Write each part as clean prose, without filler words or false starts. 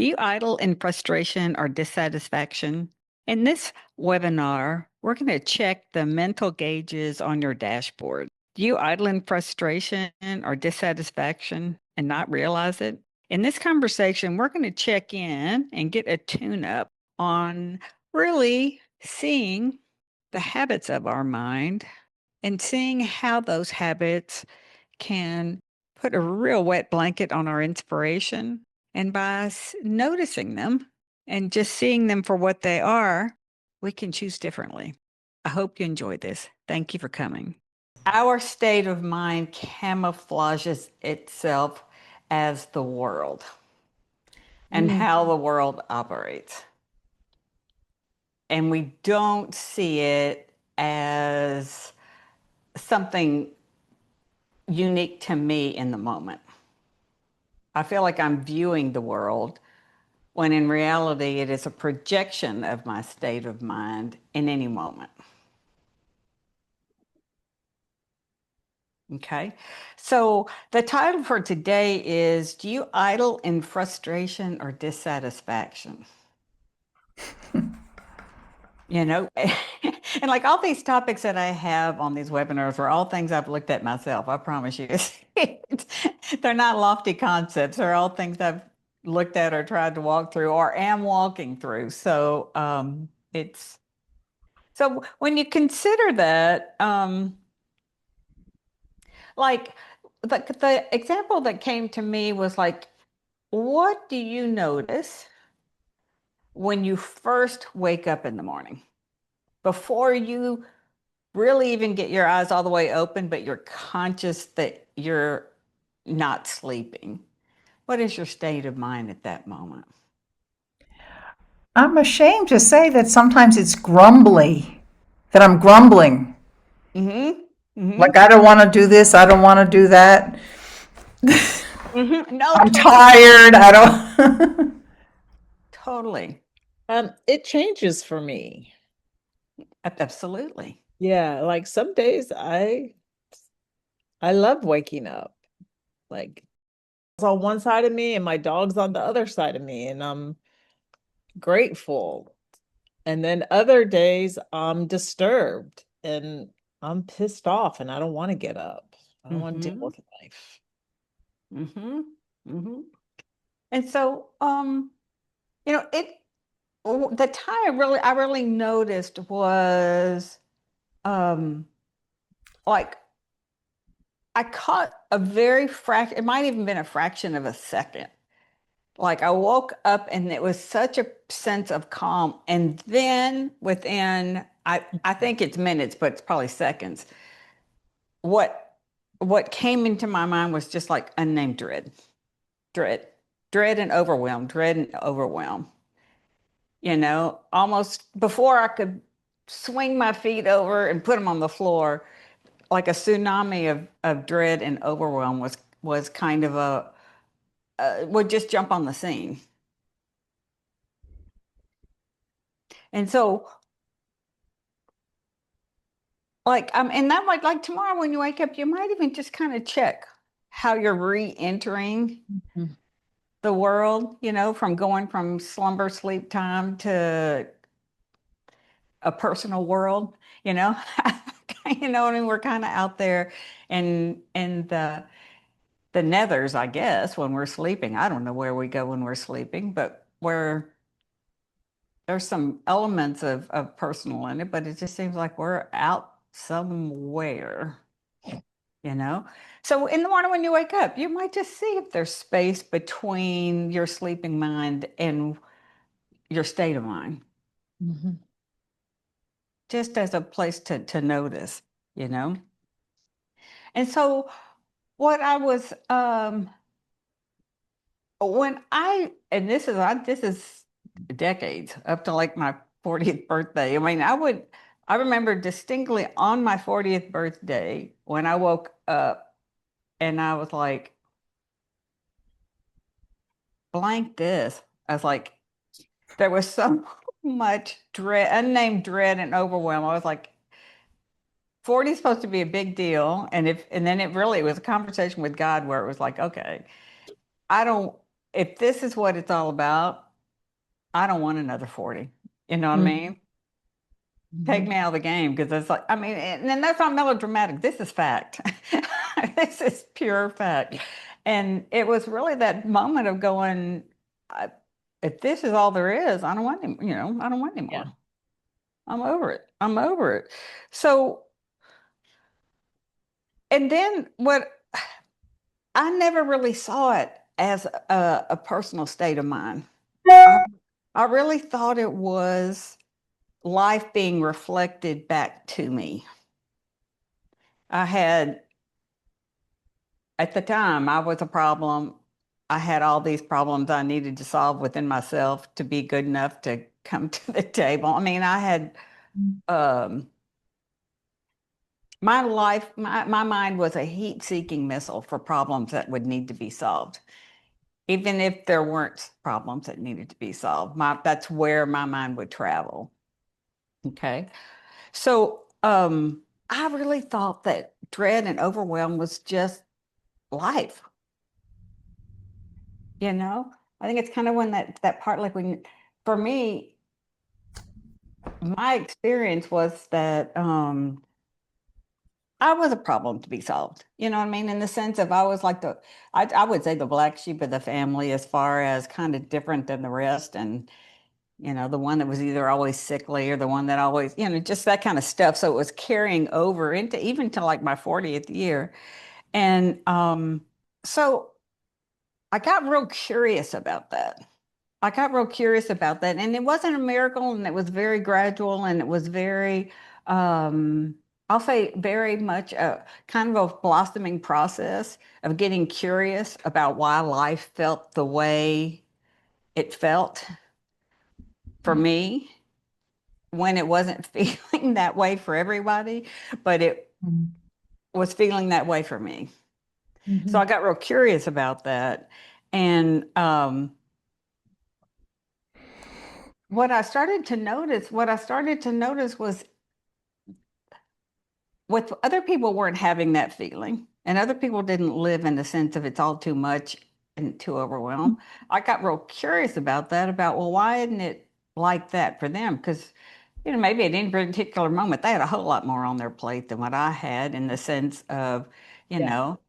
Do you idle in frustration or dissatisfaction? In this webinar, we're going to check the mental gauges on your dashboard. Do you idle in frustration or dissatisfaction and not realize it? In this conversation, we're going to check in and get a tune up on really seeing the habits of our mind and seeing how those habits can put a real wet blanket on our inspiration. And by noticing them and just seeing them for what they are, we can choose differently. I hope you enjoyed this. Thank you for coming. Our state of mind camouflages itself as the world and how the world operates. And we don't see it as something unique to me in the moment. I feel like I'm viewing the world when in reality it is a projection of my state of mind in any moment. Okay, so the title for today is, do you idle in frustration or dissatisfaction? You know, and like all these topics that I have on these webinars are all things I've looked at myself. I promise you. They're not lofty concepts. They're all things I've looked at or tried to walk through or am walking through. So it's so when you consider that, like the example that came to me was like, what do you notice when you first wake up in the morning? Before you really even get your eyes all the way open, but you're conscious that you're not sleeping. What is your state of mind at that moment? I'm ashamed to say that sometimes it's grumbly, that I'm grumbling. Mm-hmm. Like, Mm-hmm. I don't want to do this, I don't want to do that. Mm-hmm. No, I'm totally. tired, I don't. Totally. It changes for me. Absolutely. Yeah, like some days I love waking up. Like it's on one side of me and my dog's on the other side of me and I'm grateful. And then other days I'm disturbed and I'm pissed off and I don't want to get up. I don't want to deal Mm-hmm. with life. Mm-hmm. Mm-hmm. And so, you know, the time I really noticed was um like I caught a very it might even been a fraction of a second. Like I woke up and it was such a sense of calm. And then within, I think it's minutes, but it's probably seconds. What what came into my mind was just like unnamed dread, dread and overwhelm, dread and overwhelm. You know, almost before I could swing my feet over and put them on the floor, like a tsunami of dread and overwhelm was kind of would just jump on the scene. And so and that might, like tomorrow when you wake up, you might even just kind of check how you're re-entering Mhm. the world, you know, from going from slumber sleep time to a personal world, you know. You know, I mean, we're kind of out there in the nethers, I guess, when we're sleeping. I don't know where we go when we're sleeping, but there's some elements of personal in it, but it just seems like we're out somewhere, you know? So in the morning when you wake up, you might just see if there's space between your sleeping mind and your state of mind, Mhm. just as a place to notice, you know? And so what I was when and this is decades up to like my 40th birthday. I mean, I remember distinctly on my 40th birthday when I woke up and I was like, blank this. I was like, there was so much dread, unnamed dread and overwhelm. I was like, 40 is supposed to be a big deal. And then it really was a conversation with God where it was like, okay, I don't if this is what it's all about, I don't want another 40. You know what I Mm, mean? Take Mhm. me out of the game because it's like, I mean, and that's not melodramatic. This is fact. This is pure fact. And it was really that moment of going, I, if this is all there is, I don't want any, I don't want any Yeah. more. I'm over it. I'm over it. So, and then what I never really saw it as a personal state of mind. I, I really thought it was life being reflected back to me. I had, at the time, I was a problem. I had all these problems I needed to solve within myself to be good enough to come to the table. I mean, I had um, my life, my mind was a heat seeking missile for problems that would need to be solved. Even if there weren't problems that needed to be solved, that's where my mind would travel. Okay. So I really thought that dread and overwhelm was just life. You know, I think it's kind of when that part, like when, for me, my experience was that I was a problem to be solved. You know what I mean? In the sense of I was like I would say the black sheep of the family as far as kind of different than the rest. And, the one that was either always sickly or the one that always, just that kind of stuff. So it was carrying over into even to like my 40th year. And so I got real curious about that. I got real curious about that. And it wasn't a miracle and it was very gradual and it was very, I'll say very much a kind of a blossoming process of getting curious about why life felt the way it felt for me when it wasn't feeling that way for everybody, but it mm, was feeling that way for me. So I Mhm. got real curious about that. And what I started to notice was with other people weren't having that feeling and other people didn't live in the sense of it's all too much and too overwhelmed. I got real curious about that, about, well, why isn't it like that for them? Because, maybe at any particular moment, they had a whole lot more on their plate than what I had in the sense of, you Yeah. know,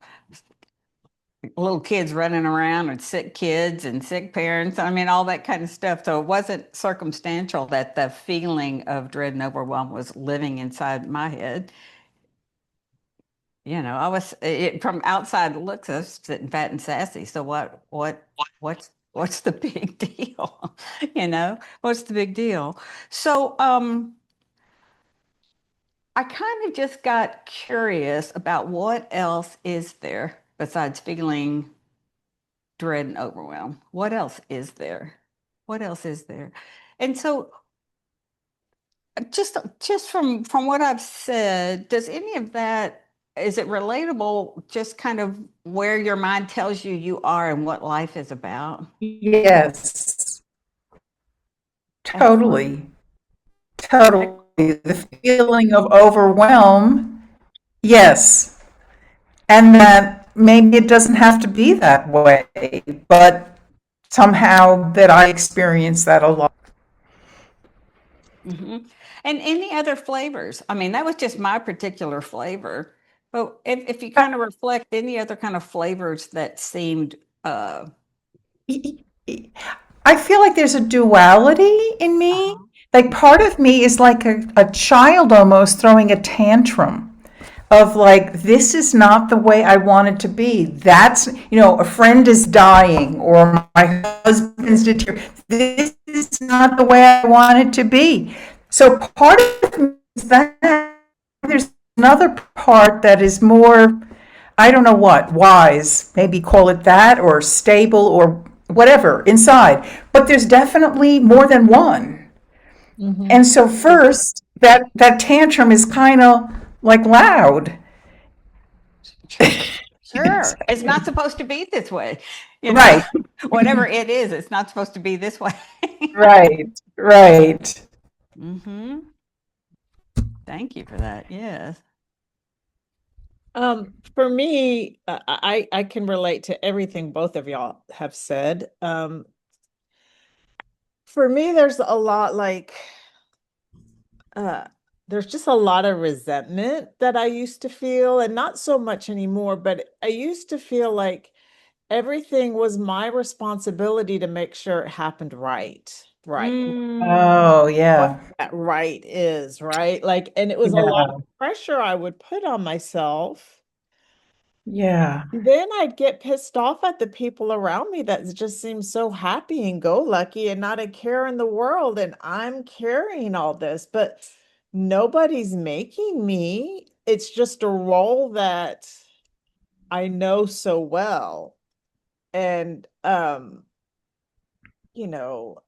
little kids running around and sick kids and sick parents. I mean, all that kind of stuff. So it wasn't circumstantial that the feeling of dread and overwhelm was living inside my head. I was from outside looks, I was sitting fat and sassy. So what's the big deal? What's the big deal? So I kind of just got curious about what else is there besides feeling dread and overwhelm. What else is there? What else is there? And so just from what I've said, does any of that, is it relatable, just kind of where your mind tells you you are and what life is about? yes, Excellent. totally, totally. The feeling of overwhelm, yes. And that maybe it doesn't have to be that way, but somehow that I experience that a lot. Hmm. And any other flavors? I mean, that was just my particular flavor. But if you kind of reflect any other kind of flavors that seemed, uh, I feel like there's a duality in me. uh-huh. Like part of me is like a child almost throwing a tantrum of like, this is not the way I want it to be. That's, a friend is dying or my husband's deteriorating. This is not the way I want it to be. So part of me is that. There's another part that is more, I don't know what, wise, maybe call it that, or stable, or whatever inside. But there's definitely more than one. Mhm. And so first, that tantrum is kind of like loud. Sure. Sure. It's not supposed to be this way. You know, Right, whatever it is, it's not supposed to be this way. right, right. Hmm. Thank you for that. Yes. For me, I can relate to everything both of y'all have said. For me, there's a lot like uh there's just a lot of resentment that I used to feel, and not so much anymore, but I used to feel like everything was my responsibility to make sure it happened right. Right. Mm, Oh, What yeah. that right is, right? Like, and it was a lot of Yeah. pressure I would put on myself. Yeah. Then I'd get pissed off at the people around me that just seem so happy and go lucky and not a care in the world. And I'm carrying all this, but nobody's making me. It's just a role that I know so well. And you know,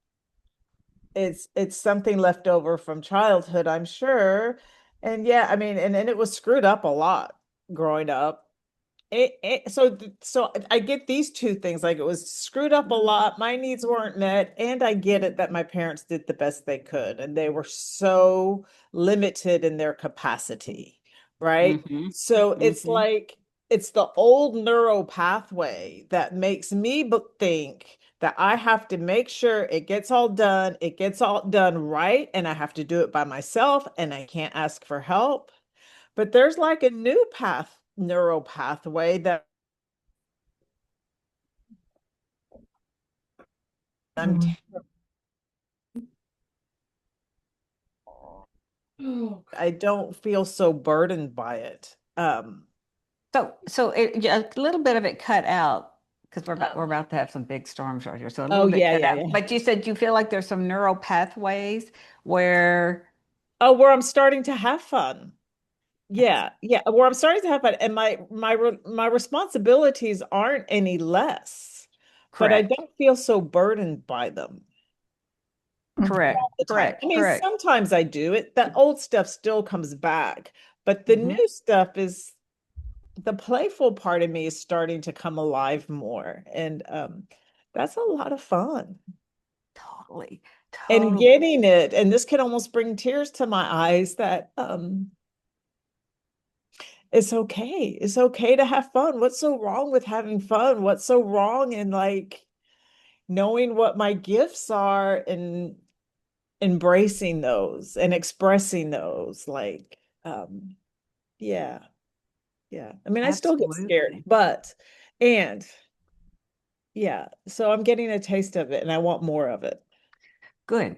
it's something left over from childhood, I'm sure. And yeah, I mean, and it was screwed up a lot growing up. So I get these two things. Like, it was screwed up a lot. My needs weren't met, and I get it that my parents did the best they could, and they were so limited in their capacity, right? mm-hmm, So it's mm-hmm. like it's the old neural pathway that makes me think that I have to make sure it gets all done right, and I have to do it by myself, and I can't ask for help. But there's like a new neural pathway that I'm Mm. I don't feel so burdened by it. So yeah, a little bit of it cut out because we're Um, about to have some big storms right here. So a oh little bit yeah, cut yeah, out. yeah. But you said you feel like there's some neural pathways where Oh, where I'm starting to have fun. Yeah, yeah, where I'm starting to have fun, and my responsibilities aren't any less, but I correct, don't feel so burdened by them correct, all the time. I correct, mean, correct. sometimes I do it. That old stuff still comes back, but the Hmm. new stuff is the playful part of me is starting to come alive more, and that's a lot of fun. Totally, And totally. getting it, and this can almost bring tears to my eyes, that it's okay. It's okay to have fun. What's so wrong with having fun? What's so wrong in like knowing what my gifts are and embracing those and expressing those? Like, yeah, yeah. I mean, I still get scared, Absolutely. but and yeah, so I'm getting a taste of it and I want more of it. Good,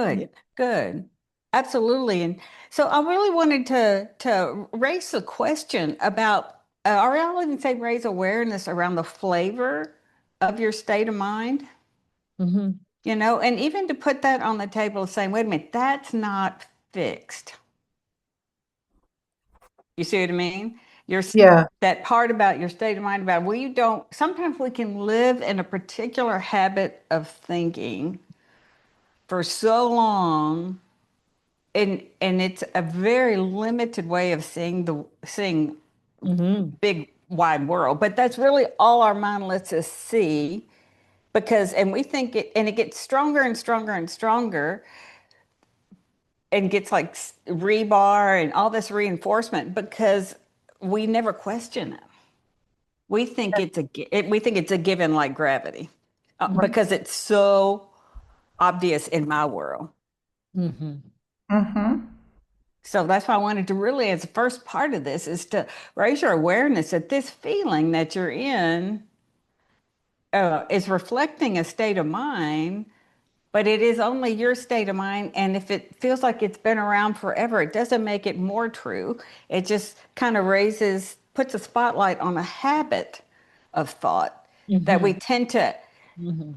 Yeah. good, good. Absolutely. And so I really wanted to raise the question about, or I'll even say raise awareness around the flavor of your state of mind, Hmm. and even to put that on the table saying, wait a minute, that's not fixed. You see what I mean? Yeah. That part about your state of mind about, well, you don't, sometimes we can live in a particular habit of thinking for so long, and it's a very limited way of seeing Hmm. big wide world, but that's really all our mind lets us see, because and we think it, and it gets stronger and stronger and stronger, and gets like rebar and all this reinforcement because we never question it. We think we think it's a given, like gravity, because it's so obvious in my world. Hmm. Mm-hmm. So that's why I wanted to really, as the first part of this, is to raise your awareness that this feeling that you're in is reflecting a state of mind, but it is only your state of mind. And if it feels like it's been around forever, it doesn't make it more true. It just kind of puts a spotlight on a habit of thought that we Hmm. tend to, Hmm.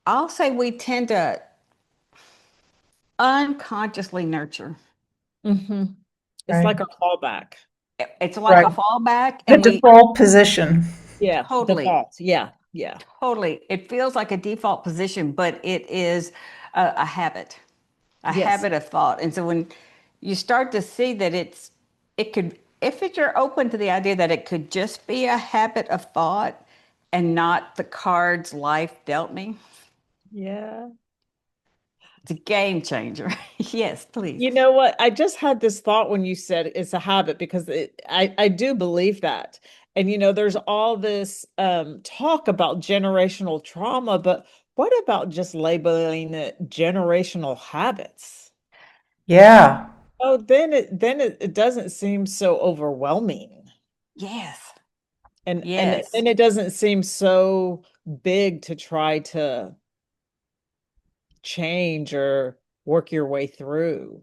I'll say we tend to unconsciously nurture. Hmm. It's Right. like a callback. It's like Right. a fallback, The and we default position. Yeah, totally, default. Yeah, yeah. totally, it feels like a default position, but it is a habit, a Yes. habit of thought. And so when you start to see that it could, if you're open to the idea that it could just be a habit of thought and not the cards life dealt me. Yeah. It's a game changer. Yes, please. You know what? I just had this thought when you said it's a habit because I do believe that. And there's all this talk about generational trauma, but what about just labeling it generational habits? Yeah, Oh, then it doesn't seem so overwhelming. Yes. And Yes. then it doesn't seem so big to try to change or work your way through.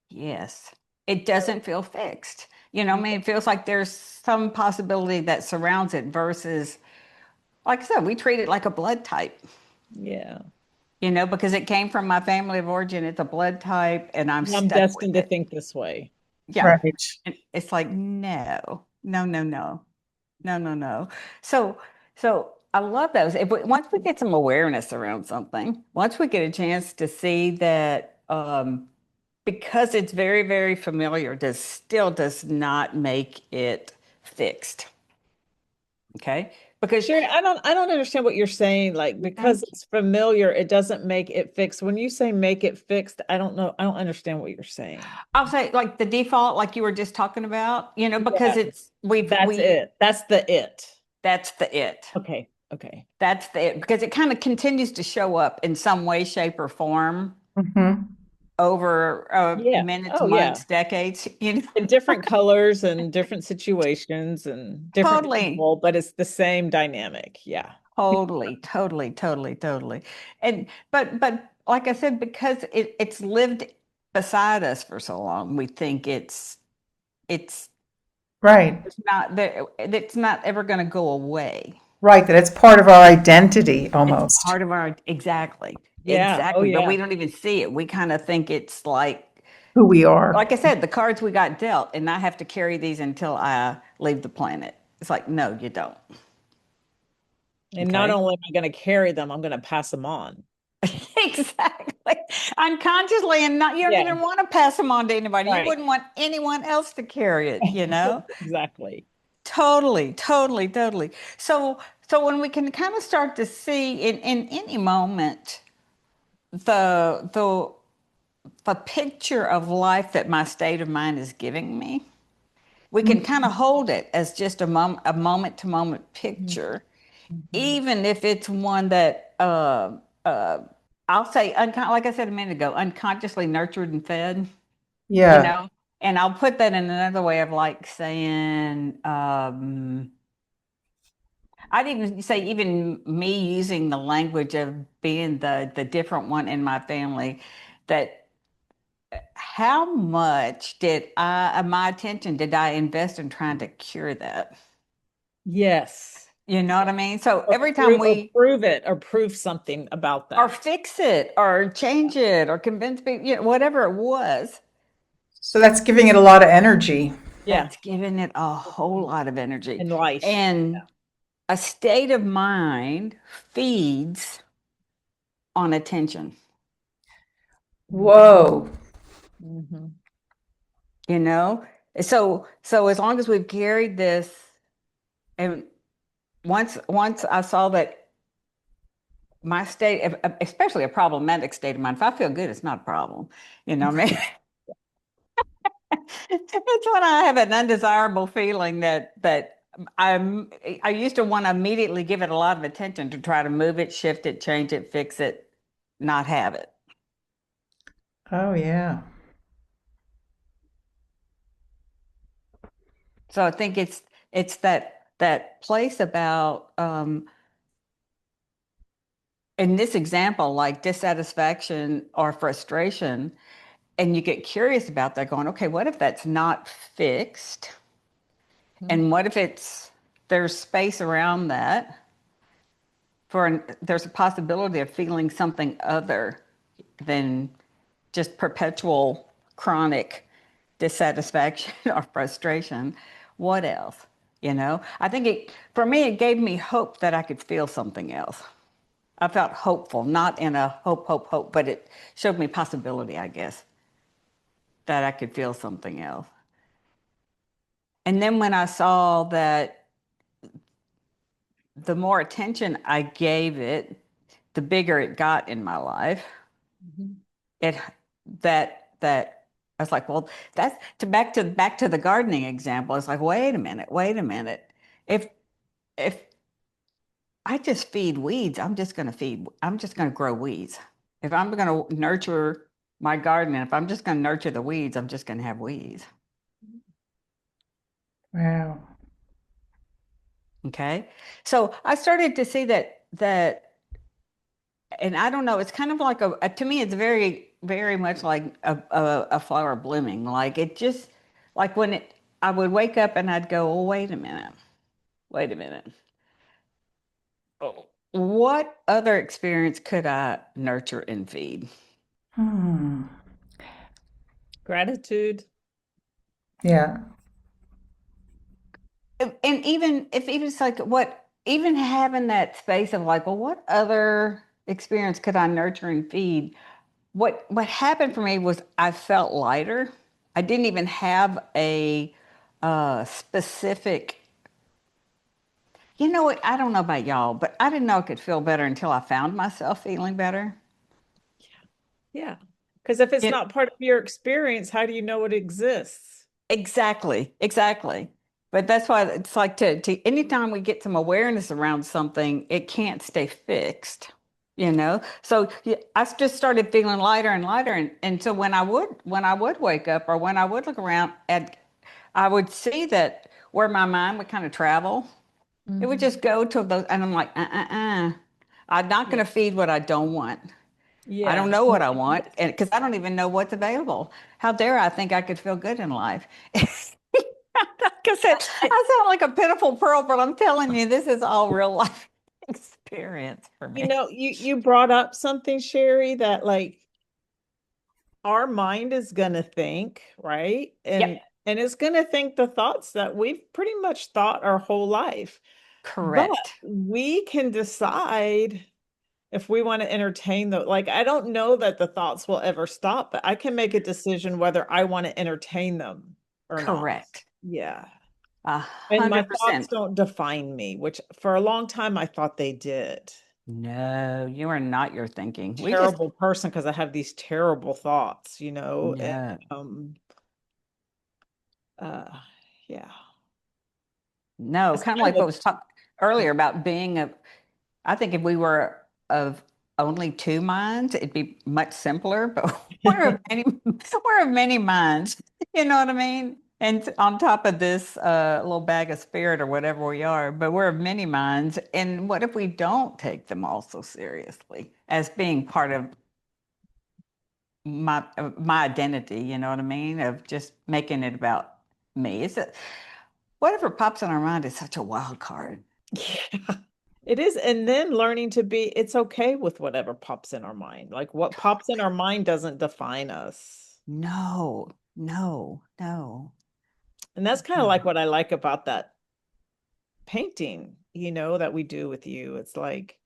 Yes. It doesn't feel fixed. I mean, it feels like there's some possibility that surrounds it versus, like I said, we treat it like a blood type, Yeah. because it came from my family of origin. It's a blood type and I'm I'm stuck with destined to it. think this way. Yeah. right. And it's like, no, no, no, no, no, no, no. So, so I love those. Once we get some awareness around something, once we get a chance to see that, because it's very, very familiar, does not make it fixed. Okay. Because Sure, I don't understand what you're saying. Like, because Mhm. it's familiar, it doesn't make it fixed. When you say make it fixed, I don't know. I don't understand what you're saying. I'll say like the default, like you were just talking about, because Yeah, that's we, it. That's the it. that's the it. Okay. Okay. That's the it. Because it kind of continues to show up in some way, shape, or form Hmm. over Yeah. minutes, Oh, yeah. months, decades. In different colors and different situations and different Totally. people, but it's the same dynamic. Yeah. Totally, totally, totally, totally. And but like I said, because it's lived beside us for so long, we think it's Right, it's not that it's not ever going to go away. right. That it's part of our identity It's almost. part of our exactly, Yeah. Oh, exactly. But we yeah. don't even see it. We kind of think it's Who we are. like I said, the cards we got dealt, and I have to carry these until I leave the planet. It's like, no, you don't. And not Okay. only am I going to carry them, I'm going to pass them on. Exactly. Unconsciously, and not you don't Yeah. even want to pass them on to anybody. You Right. wouldn't want anyone else to carry it. Exactly. Totally, totally, totally. So when we can kind of start to see in any moment the the picture of life that my state of mind is giving me, we can kind of hold it as just a moment to moment picture, Mhm. even if it's one that I'll say, like I said a minute ago, unconsciously nurtured and fed, you Yeah, know, and I'll put that in another way of like saying, I'd even say, even me using the language of being the different one in my family, that how much my attention did I invest in trying to cure that? Yes. You know what I mean? So Or every time prove, or we prove it or prove something about or that. fix it or change it or convince people, whatever it was, so that's giving it a lot of energy. Yeah. that's giving it a whole lot of energy. In life. And a state of mind feeds on attention, Whoa. Mm-hmm. you know? So as long as we've carried this, and once I saw that my state, especially a problematic state of mind, if I feel good, it's not a problem. You know what I mean? It's when I have an undesirable feeling that I used to want to immediately give it a lot of attention to try to move it, shift it, change it, fix it, not have it. Oh, yeah. So I think it's that place about in this example, like dissatisfaction or frustration, and you get curious about that, going, okay, what if that's not fixed? And what if there's space around that there's a possibility of feeling something other than just perpetual chronic dissatisfaction or frustration. What else? I think for me, it gave me hope that I could feel something else. I felt hopeful, not in a hope, hope, hope, but it showed me possibility, I guess, that I could feel something else. And then when I saw that the more attention I gave it, the bigger it got in my life. Mhm. It that I was like, well, that's to the gardening example. It's like, wait a minute. If if I just feed weeds, I'm just going to grow weeds. If I'm going to nurture my garden, and if I'm just going to nurture the weeds, I'm just going to have weeds. Wow. Okay. So I started to see that, and I don't know, it's kind of like to me, it's very much like a flower blooming. Like it just, like I would wake up and I'd go, oh, wait a minute. Oh, what other experience could I nurture and feed? Hmm. Gratitude. Yeah. And even it's like even having that space of like, well, what other experience could I nurture and feed? What happened for me was I felt lighter. I didn't even have a specific. You know what? I don't know about y'all, but I didn't know I could feel better until I found myself feeling better. Yeah. Because if it's It not part of your experience, how do you know it exists? exactly. But that's why it's like to anytime we get some awareness around something, it can't stay fixed, you know? So yeah, just started feeling lighter and lighter. And so when I would wake up or when I would look around I would see that where my mind would kind of travel, it would Mhm. just go to those, and I'm like, I'm not Yeah. going to feed what I don't want. I don't Yeah. know what I want, and because I don't even know what's available. How dare I think I could feel good in life? Like I said, I sound like a pitiful pearl, but I'm telling you, this is all real life experience for You me. know, you brought up something, Cherie, that like our mind is gonna think, right? Yep, And it's gonna think the thoughts that we've pretty much thought our whole life. But correct, we can decide if we want to entertain the like I don't know that the thoughts will ever stop, but I can make a decision whether I want to entertain them or not. correct, Yeah. a And my hundred thoughts percent. don't define me, which for a long time I thought they did. No, you are not your thinking. We just Terrible person because I have these terrible thoughts, you know, and no, um uh yeah. no. It's Kind of kind like what of was talked earlier about being a. I think if we were of only two minds, it'd be much simpler. But we're of many minds. You know what I mean? And on top of this little bag of spirit or whatever we are, but we're of many minds. And what if we don't take them all so seriously as being part of my identity? You know what I mean? Of just making it about me. Whatever pops in our mind is such a wild card. yeah. It is. And then learning to be, it's okay with whatever pops in our mind. Like what pops in our mind doesn't define us. No, no, no. And that's kind of No. like what I like about that painting, you know, that we do with you. It's like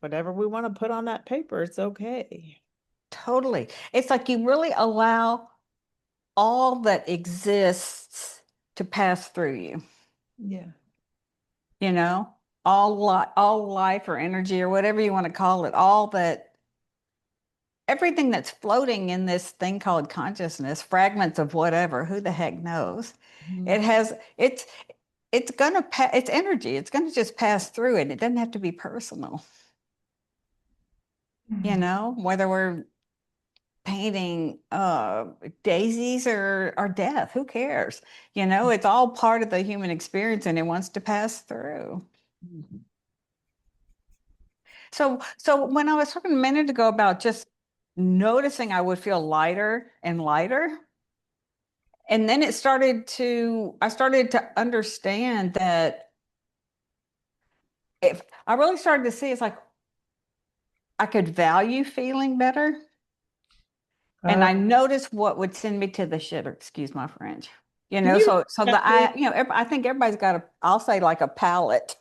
whatever we want to put on that paper, it's okay. Totally. It's like you really allow all that exists to pass through you, Yeah. you know? All life or energy or whatever you want to call it, everything that's floating in this thing called consciousness, fragments of whatever, who the heck knows? Mhm. It has it's gonna it's energy. It's gonna just pass through it. It doesn't have to be personal, you know, whether we're painting daisies or death, who cares? You know, it's all part of the human experience and it wants to pass through. Mhm. So when I was talking a minute ago about just noticing I would feel lighter and lighter, and then I started to understand that if I really started to see it's like I could value feeling better. And Uh, I noticed what would send me to the shitter, excuse my French. You Can know, you so repeat that, please? I think everybody's got I'll say like a palette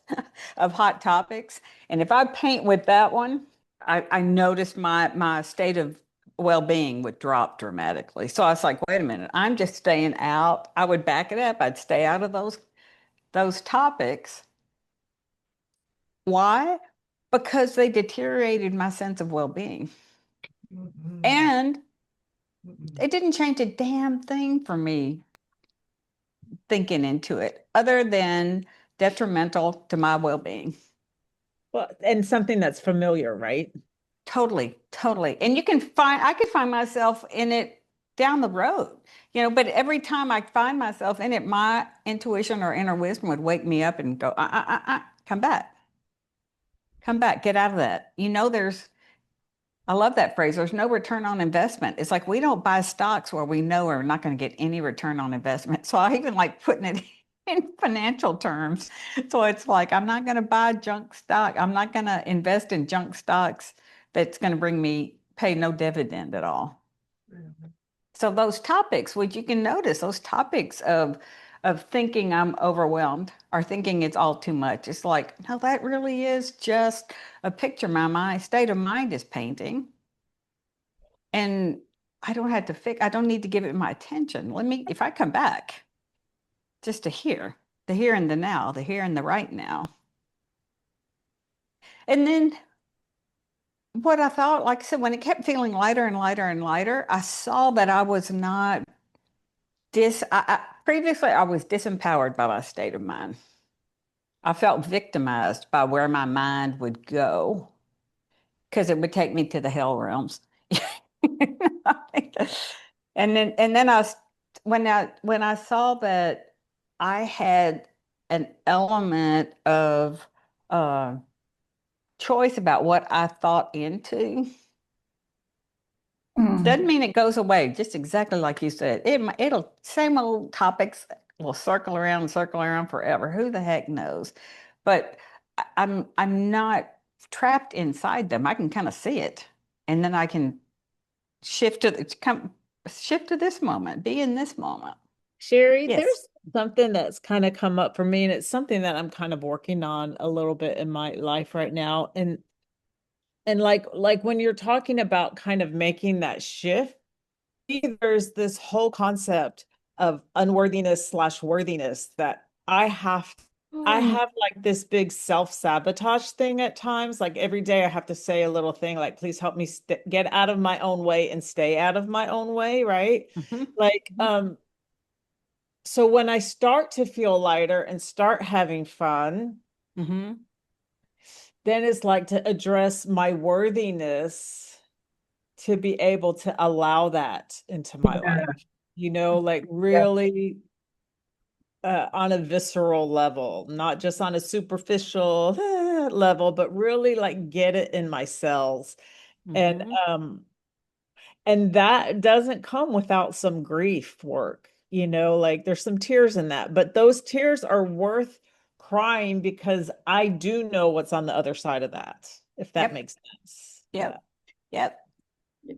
of hot topics. And if I paint with that one, I noticed my state of well-being would drop dramatically. So I was like, wait a minute, I'm just staying out. I would back it up. I'd stay out of those topics. Why? Because they deteriorated my sense of well-being. And it didn't change a damn thing for me thinking into it, other than detrimental to my well-being. Well, and something that's familiar, right? Totally, totally. And I could find myself in it down the road, but every time I find myself in it, my intuition or inner wisdom would wake me up and go, come back, get out of that. I love that phrase. There's no return on investment. It's like we don't buy stocks where we know we're not going to get any return on investment. So I even like putting it in financial terms. So it's like, I'm not going to buy junk stock. I'm not going to invest in junk stocks that's going to pay no dividend at all. So those topics, which you can notice, those topics of thinking I'm overwhelmed or thinking it's all too much. It's like, no, that really is just a picture my state of mind is painting. And I don't need to give it my attention. If I come back just to the here and the now, the here and the right now. And then what I thought, like I said, when it kept feeling lighter and lighter and lighter, I saw that I was not previously I was disempowered by my state of mind. I felt victimized by where my mind would go because it would take me to the hell realms. And then when I saw that I had an element of uh, choice about what I thought into, doesn't mean it goes away. Just exactly like you said, it'll same old topics will circle around forever. Who the heck knows? But I'm not trapped inside them. I can kind of see it, and then I can shift to this moment, be in this moment. Cherie, Yes. there's something that's kind of come up for me, and it's something that I'm kind of working on a little bit in my life right now. And like when you're talking about kind of making that shift, there's this whole concept of unworthiness slash worthiness that I have like this big self-sabotage thing at times. Like every day I have to say a little thing like, please help me get out of my own way and stay out of my own way, right? Mm-hmm. Like, so when I start to feel lighter and start having fun, Mm-hmm. then it's like to address my worthiness to be able to allow that into my life, like really on a visceral level, not just on a superficial level, but really like get it in my cells. And Mm-hmm. and that doesn't come without some grief work, like there's some tears in that, but those tears are worth crying because I do know what's on the other side of that, if that Yep. makes sense. Yeah. Yep. Yep.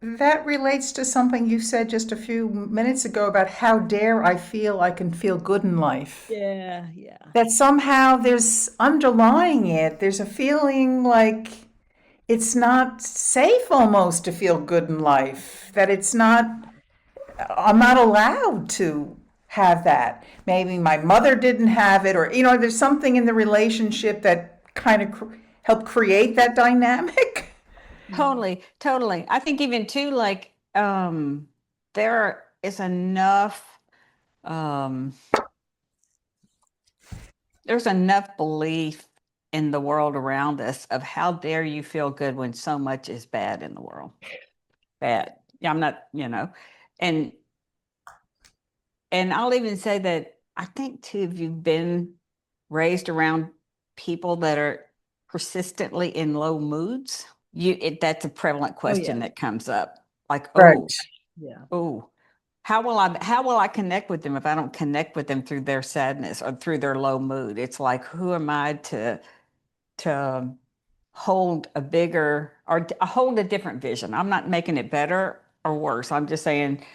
That relates to something you said just a few minutes ago about how dare I feel I can feel good in life. Yeah, yeah. That somehow there's underlying it, there's a feeling like it's not safe almost to feel good in life, that I'm not allowed to have that. Maybe my mother didn't have it, or, there's something in the relationship that kind of helped create that dynamic. Totally, totally. I think even too, like, there is enough, um, there's enough belief in the world around us of how dare you feel good when so much is bad in the world. Bad. Yeah, I'm not, and and I'll even say that I think too, if you've been raised around people that are persistently in low moods, that's a prevalent Oh, question yeah. that comes up. Like, Right. Yeah. oh, how will I connect with them if I don't connect with them through their sadness or through their low mood? It's like, who am I to hold a bigger or hold a different vision? I'm not making it better or worse. I'm just saying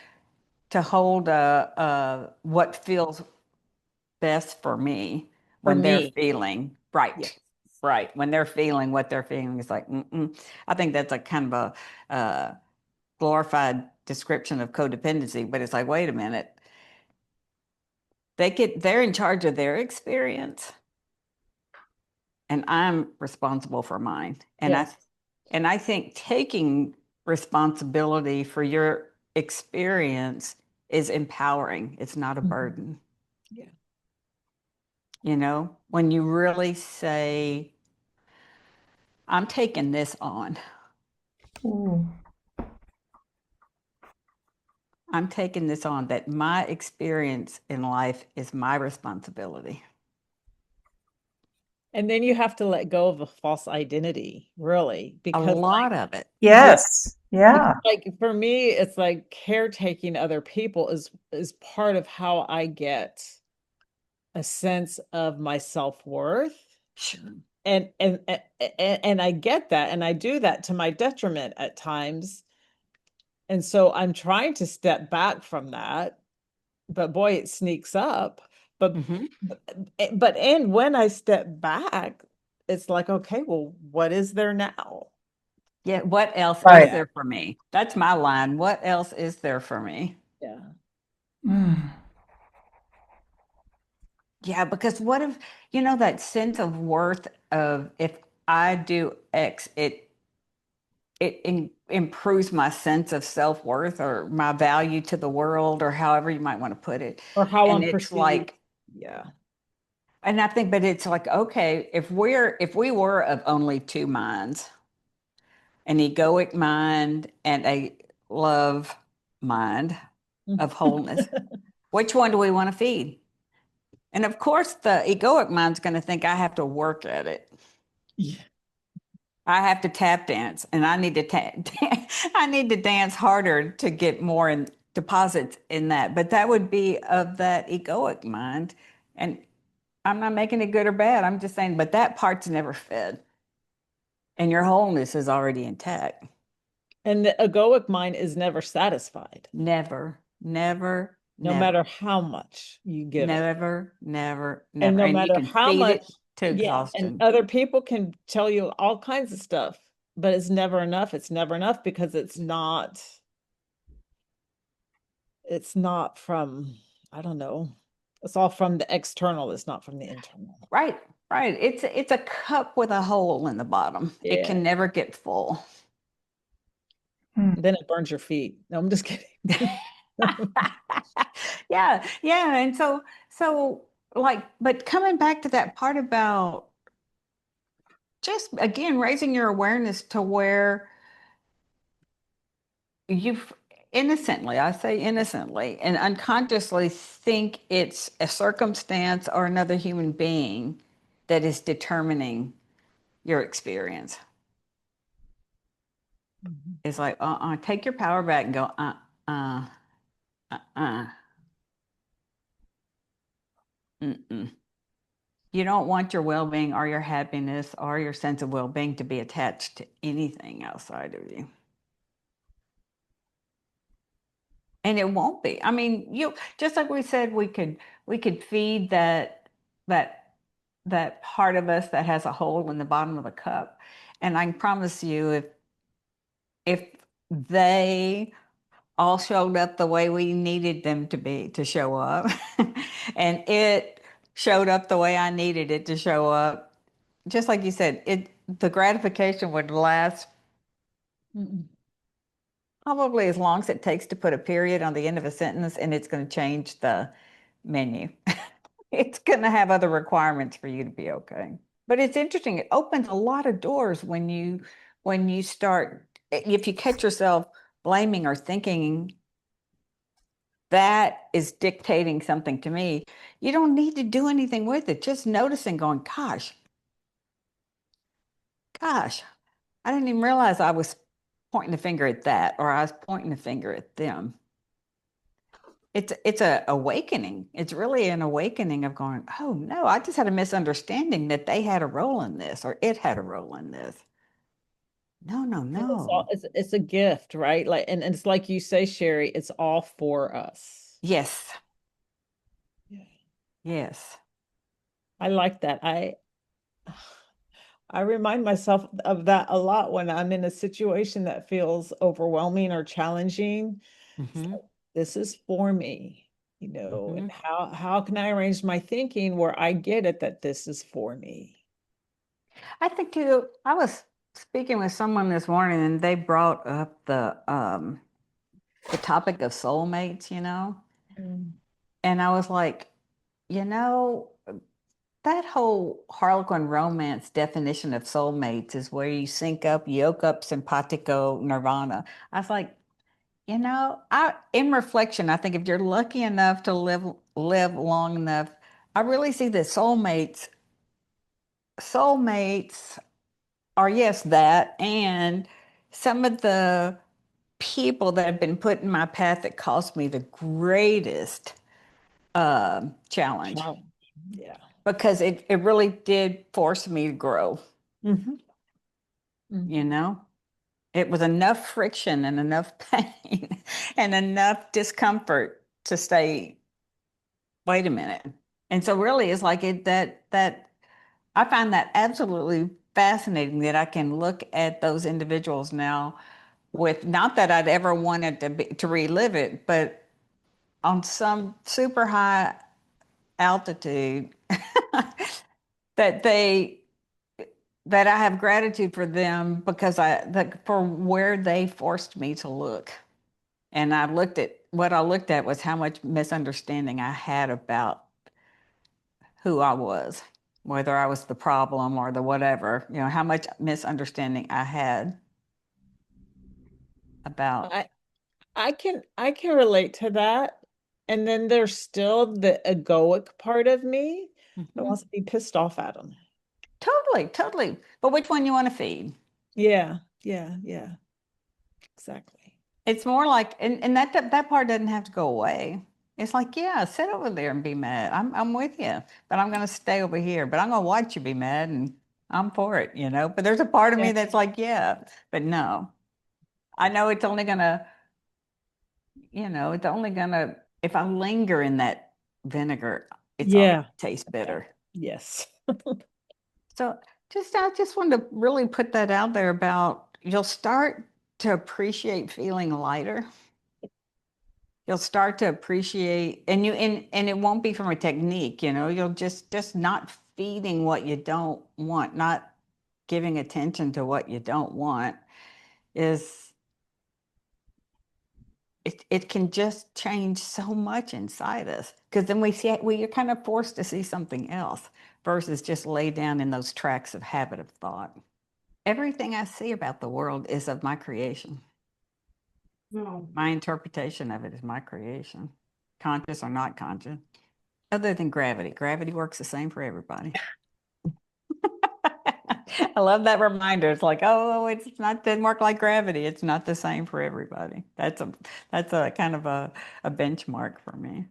to hold what feels best for me For when they're me. feeling Yeah. right. When they're feeling what they're feeling is like, I think that's a kind of a glorified description of codependency, but it's like, wait a minute, they're in charge of their experience, and I'm responsible for mine. And Yes. And I think taking responsibility for your experience is empowering. It's not a Mhm. burden. Yeah. You know, when you really say, I'm taking this on, Ooh. I'm taking this on, that my experience in life is my responsibility. And then you have to let go of a false identity, really, A because lot of it. yeah, Yes. because Yeah. like for me, it's like caretaking other people is part of how I get a sense of my self-worth. Sure. And I get that and I do that to my detriment at times. And so I'm trying to step back from that, but boy, it sneaks up. But Hmm. but and when I step back, it's like, okay, well, what is there now? Yeah. What else is Right. Yeah, there for me? That's my line. What else is there for me? yeah. Mm. Yeah. Because what if, that sense of worth of if I do X, it improves my sense of self-worth or my value to the world or however you might want to put it. Or how And I'm it's perceived. like, Yeah. and I think, but it's like, okay, if we were of only two minds, an egoic mind and a love mind of wholeness, which one do we want to feed? And of course, the egoic mind's going to think I have to work at it. Yeah. I have to tap dance, and I need to I need to dance harder to get more in deposits in that. But that would be of that egoic mind, and I'm not making it good or bad. I'm just saying, but that part's never fed, and your wholeness is already intact. And the egoic mind is never satisfied, Never, never, no matter never, how much you give it. never, never, And never. no And you matter can how feed much, it to yeah, and exhaustion. other people can tell you all kinds of stuff, but it's never enough. It's never enough because it's not from, I don't know. It's all from the external, it's not from the internal. Right, right. It's a cup with a hole in the bottom. It Yeah. can never get full. Mm. Then it burns your feet. No, I'm just kidding. Yeah, yeah. And so like, but coming back to that part about just again raising your awareness to where you've innocently, I say innocently, and unconsciously think it's a circumstance or another human being that is determining your experience. Mhm. It's like, take your power back and go, uh. Mm-mm. You don't want your well being or your happiness or your sense of well being to be attached to anything outside of you. And it won't be. I mean, you just like we said, we could feed that that part of us that has a hole in the bottom of the cup. And I can promise you, if they all showed up the way we needed them to be to show up, and it showed up the way I needed it to show up, just like you said, the gratification would last Mm-mm. probably as long as it takes to put a period on the end of a sentence, and it's going to change the menu. It's going to have other requirements for you to be okay. But it's interesting. It opens a lot of doors when you start, if you catch yourself blaming or thinking that is dictating something to me, you don't need to do anything with it. Just noticing, going, gosh, I didn't even realize I was pointing the finger at that, or I was pointing the finger at them. It's a awakening. It's really an awakening of going, oh no, I just had a misunderstanding that they had a role in this or it had a role in this. No, no, And it's all no. it's a gift, right? Like and it's like you say, Cherie, it's all for us. Yes, Yeah. yes. I like that. I remind myself of that a lot when I'm in a situation that feels overwhelming or challenging. It's Hmm. like, this is for me, Hmm. and how can I arrange my thinking where I get it that this is for me? I think too, I was speaking with someone this morning, and they brought up the topic of soulmates, Mm. and I was like, you know, that whole Harlequin romance definition of soulmates is where you sync up, yoke up, simpatico, nirvana. I was like, I in reflection, I think if you're lucky enough to live long enough, I really see that soulmates are, yes, that, and some of the people that have been put in my path that caused me the greatest challenge, Challenge. Yeah. because it really did force me to grow. Mhm. you Mhm. know it was enough friction and enough pain and enough discomfort to say, wait a minute. And so really it's like that I find that absolutely fascinating, that I can look at those individuals now with, not that I'd ever wanted to relive it, but on some super high altitude, that they that I have gratitude for them, because for where they forced me to look. And what I looked at was how much misunderstanding I had about who I was, whether I was the problem or the whatever, how much misunderstanding I had about. I I can relate to that. And then there's still the egoic part of me that Mhm. wants to be pissed off at them. Totally, totally. But which one you want to feed? Yeah, yeah, yeah, exactly. It's more like, and that part doesn't have to go away. It's like, yeah, sit over there and be mad. I'm with you, but I'm gonna stay over here. But I'm gonna watch you be mad, and I'm for it. But there's a part of Yeah. me that's like, yeah, but no. I know it's only gonna, if I linger in that vinegar, it's all gonna Yeah. taste bitter. Yes. So I just wanted to really put that out there about, you'll start to appreciate feeling lighter. You'll start to appreciate, and it won't be from a technique, you'll just not feeding what you don't want, not giving attention to what you don't want, is it can just change so much inside us, because then we're kind of forced to see something else versus just lay down in those tracks of habit of thought. Everything I see about the world is of my creation. No. My interpretation of it is my creation, conscious or not conscious. Other than gravity, gravity works the same for everybody. I love that reminder. It's like, oh, it's not, didn't work like gravity. It's not the same for everybody. That's a kind of a benchmark for me.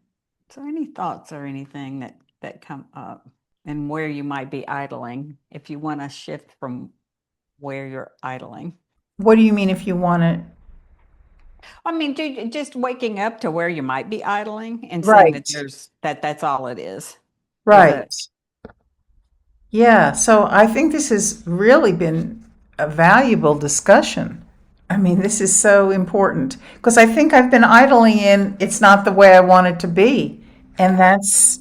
So any thoughts or anything that come up, and where you might be idling, if you want to shift from where you're idling? What do you mean if you want to? I mean, just waking up to where you might be idling and seeing that Right, that's all it is a. right. Yeah, so I think this has really been a valuable discussion. I mean, this is so important because I think I've been idling in it's not the way I want it to be. And that's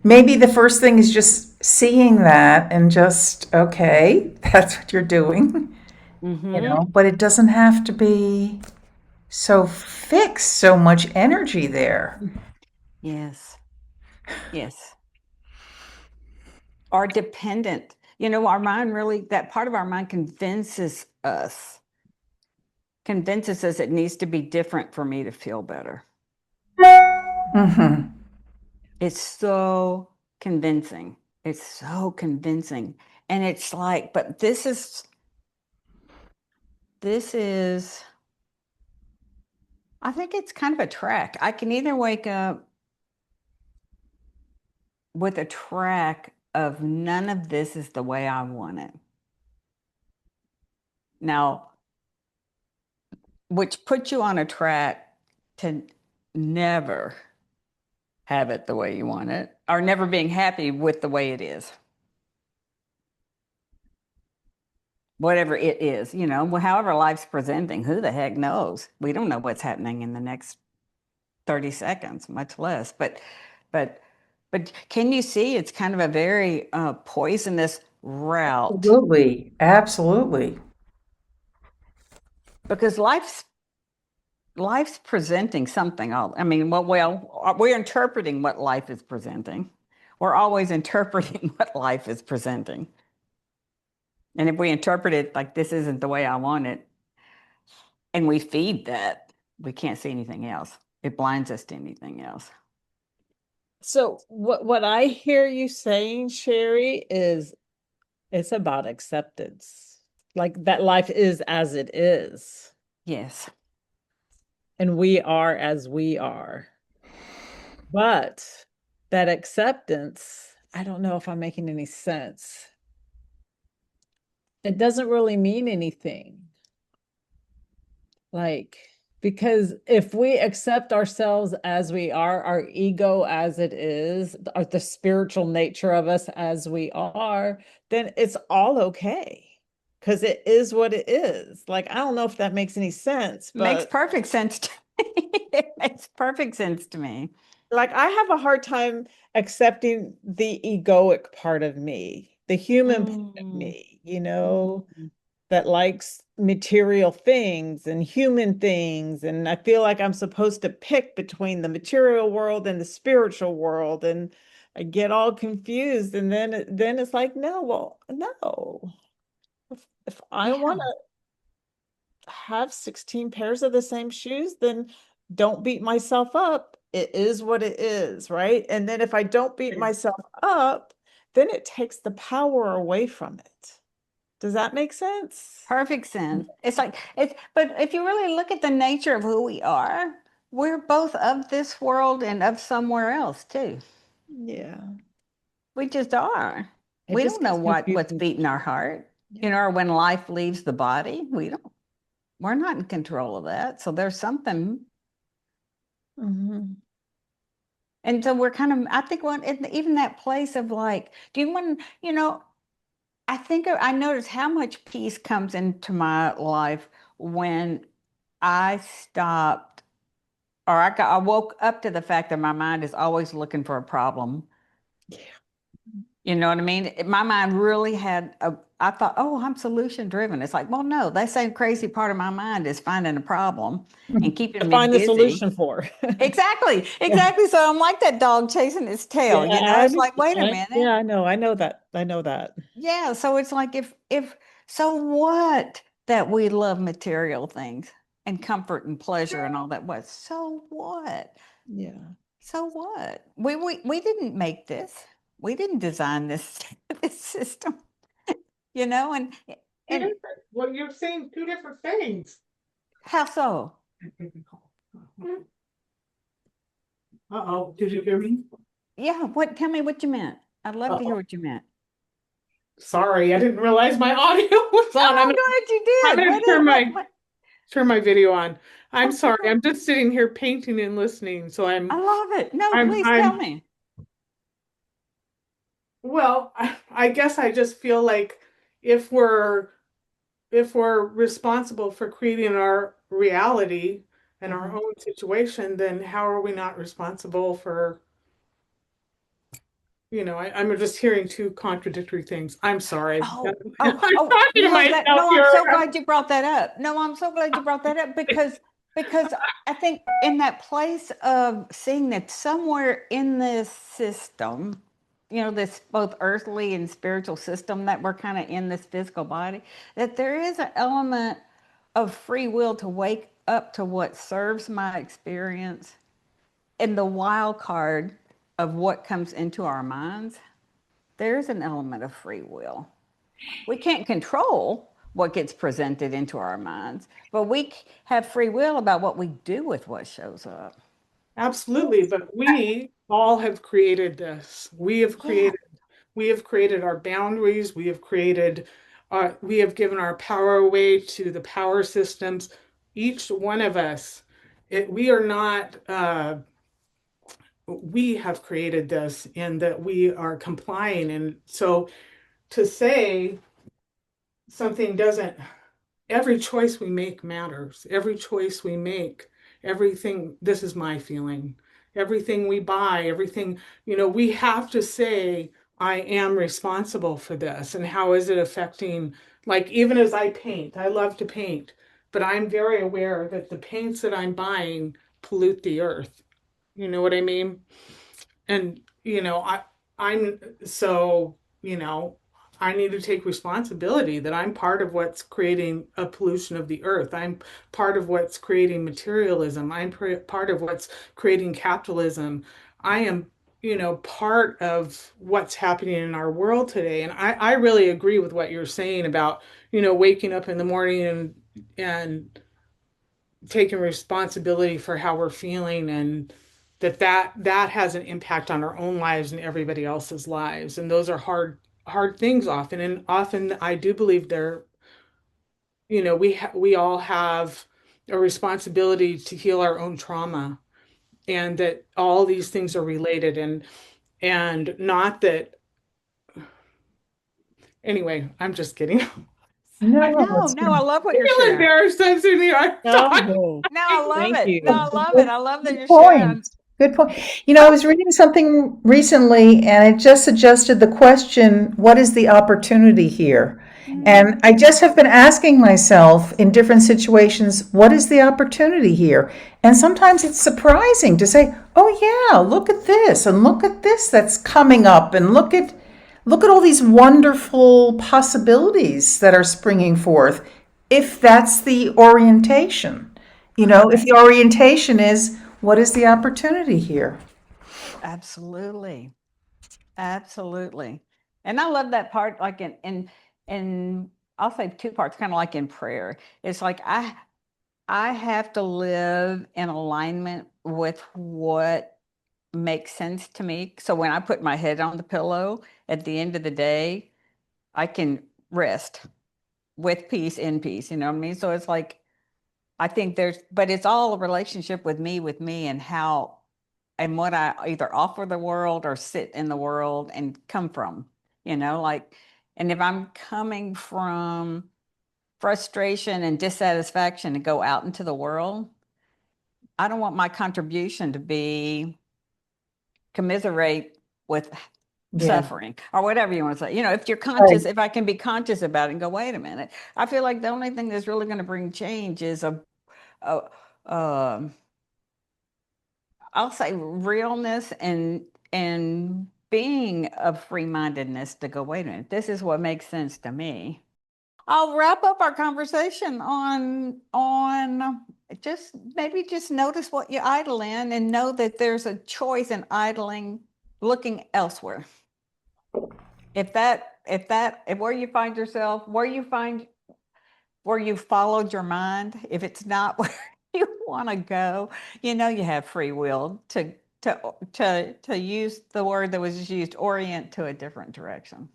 maybe the first thing is just seeing that and just, okay, that's what you're doing, Mm-hmm. but it doesn't have to be so fixed, so much energy there. Yes. Yes. Are dependent. Our mind really, that part of our mind convinces us it needs to be different for me to feel better. Hmm. It's so convincing. It's so convincing. And it's like, but this is, I think it's kind of a track. I can either wake up with a track of none of this is the way I want it. Now, which puts you on a track to never have it the way you want it, or never being happy with the way it is, whatever it is, however life's presenting. Who the heck knows? We don't know what's happening in the next 30 seconds, much less. But but can you see, it's kind of a very poisonous route Absolutely. Absolutely. because life's presenting something. I mean, well, we're interpreting what life is presenting. We're always interpreting what life is presenting. And if we interpret it like this isn't the way I want it, and we feed that, we can't see anything else. It blinds us to anything else. So what I hear you saying, Cherie, is it's about acceptance. Like that life is as it is, Yes. and we are as we are. But that acceptance, I don't know if I'm making any sense. It doesn't really mean anything. Like, because if we accept ourselves as we are, our ego as it is, the spiritual nature of us as we are, then it's all okay. Because it is what it is. Like, I don't know if that makes any sense, Makes but perfect sense to me. It makes perfect sense to me. like, I have a hard time accepting the egoic part of me, the human part of Mm, me, mm. that likes material things and human things. And I feel like I'm supposed to pick between the material world and the spiritual world. And I get all confused. And then it's like, no, well, no. If I want Yeah. to have 16 pairs of the same shoes, then don't beat myself up. It is what it is, right? And then if I don't beat myself up, then it takes the power away from it. Does that make sense? Perfect sense. But if you really look at the nature of who we are, we're both of this world and of somewhere else too. Yeah. We just are. It We just don't know gets what's confusing. beating our heart. Yeah. Or when life leaves the body, we're not in control of that. So there's something. Mhm. And so we're kind of, I think, even that place of like, do you want, I think I notice how much peace comes into my life when I stopped, I woke up to the fact that my mind is always looking for a problem. Yeah. You know what I mean? My mind really I thought, oh, I'm solution driven. It's like, well, no, that same crazy part of my mind is finding a problem and To keeping me find the busy. solution for. Exactly, Yeah. exactly. So I'm like that dog chasing its tail, Yeah, I It's like, wait a understand. minute. Yeah, I know. I know that. I know that. Yeah, so it's like if so what that we love material things and comfort and pleasure and all that. What? So what? Yeah. So what? We didn't make this. We didn't design this this system, and Two and different. Well, you're saying two different things. how so? Uh-oh, did you hear me? Yeah, what tell me what you meant. I'd love to hear Uh-oh. what you meant. Sorry, I didn't realize my audio was on. Oh, I'm glad you I'm did. gonna What is what turn my video on. I'm okay, sorry. go. I'm just sitting here painting and listening. So I love it. No, I'm please tell I'm me. well, I guess I just feel like if we're if we're responsible for creating our reality and our Mhm. own situation, then how are we not responsible for, I'm just hearing two contradictory things. I'm sorry. I'm talking to myself No, I'm here. so glad you brought that up. No, I'm so glad you brought that up because I think in that place of seeing that somewhere in this system, this both earthly and spiritual system that we're kind of in this physical body, that there is an element of free will to wake up to what serves my experience and the wild card of what comes into our minds. There's an element of free will. We can't control what gets presented into our minds, but we have free will about what we do with what shows up. Absolutely, but we all have created this. Yeah. We have created our boundaries. We have given our power away to the power systems. Each one of us, we are not, we have created this and that we are complying. And so to say something doesn't, every choice we make matters. Every choice we make, everything, this is my feeling. Everything we buy, everything, we have to say, I am responsible for this, and how is it affecting, like, even as I paint, I love to paint, but I'm very aware that the paints that I'm buying pollute the earth. You know what I mean? And, I'm so, I need to take responsibility that I'm part of what's creating a pollution of the earth. I'm part of what's creating materialism. I'm part of what's creating capitalism. I am, part of what's happening in our world today. And I really agree with what you're saying about, waking up in the morning and taking responsibility for how we're feeling, and that has an impact on our own lives and everybody else's lives. And those are hard things often. And often I do believe they're, we all have a responsibility to heal our own trauma, and that all these things are related, and not that. Anyway, I'm just kidding. I No, No, it's no, I love what you're feel sharing. embarrassed. I'm sitting here. I'm talking. No, No, I love thank it. No, you. I love it. good, I love that good you're point. sharing. Good point. I was reading something recently and it just suggested the question, what is the opportunity here? And I just have been asking myself in different situations, what is the opportunity here? And sometimes it's surprising to say, oh yeah, look at this and look at this that's coming up, and look at all these wonderful possibilities that are springing forth, if that's the orientation. If the orientation is, what is the opportunity here? Absolutely. Absolutely. And I love that part, like in I'll say two parts, kind of like in prayer. It's like I have to live in alignment with what makes sense to me. So when I put my head on the pillow at the end of the day, I can rest with peace, in peace. You know what I mean? So it's like I think but it's all a relationship with me and how and what I either offer the world or sit in the world and come from, like, and if I'm coming from frustration and dissatisfaction to go out into the world, I don't want my contribution to be commiserate with Yeah. suffering or whatever you want to say. If you're Right. conscious, if I can be conscious about it and go, wait a minute, I feel like the only thing that's really going to bring change is a um I'll say realness and being of free-mindedness to go, wait a minute, this is what makes sense to me. I'll wrap up our conversation on just maybe just notice what you idle in and know that there's a choice in idling, looking elsewhere. If where you find yourself, where you followed your mind, if it's not where you want to go, you have free will to use the word that was just used, orient to a different direction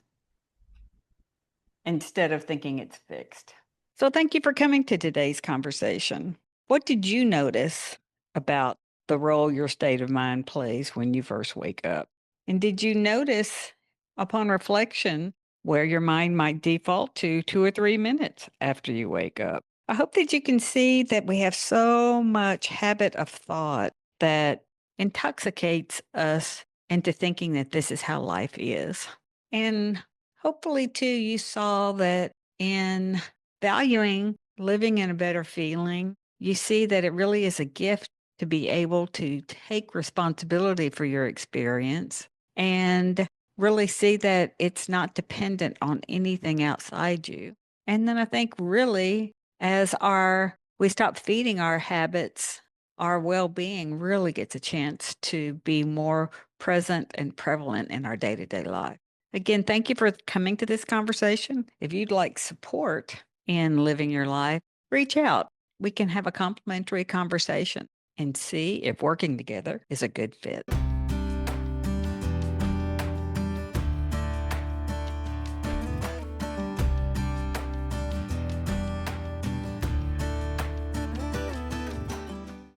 instead of thinking it's fixed. So thank you for coming to today's conversation. What did you notice about the role your state of mind plays when you first wake up? And did you notice upon reflection where your mind might default to 2 or 3 minutes after you wake up? I hope that you can see that we have so much habit of thought that intoxicates us into thinking that this is how life is. And hopefully, too, you saw that in valuing living in a better feeling, you see that it really is a gift to be able to take responsibility for your experience and really see that it's not dependent on anything outside you. And then I think really as we stop feeding our habits, our well-being really gets a chance to be more present and prevalent in our day-to-day life. Again, thank you for coming to this conversation. If you'd like support in living your life, reach out. We can have a complimentary conversation and see if working together is a good fit.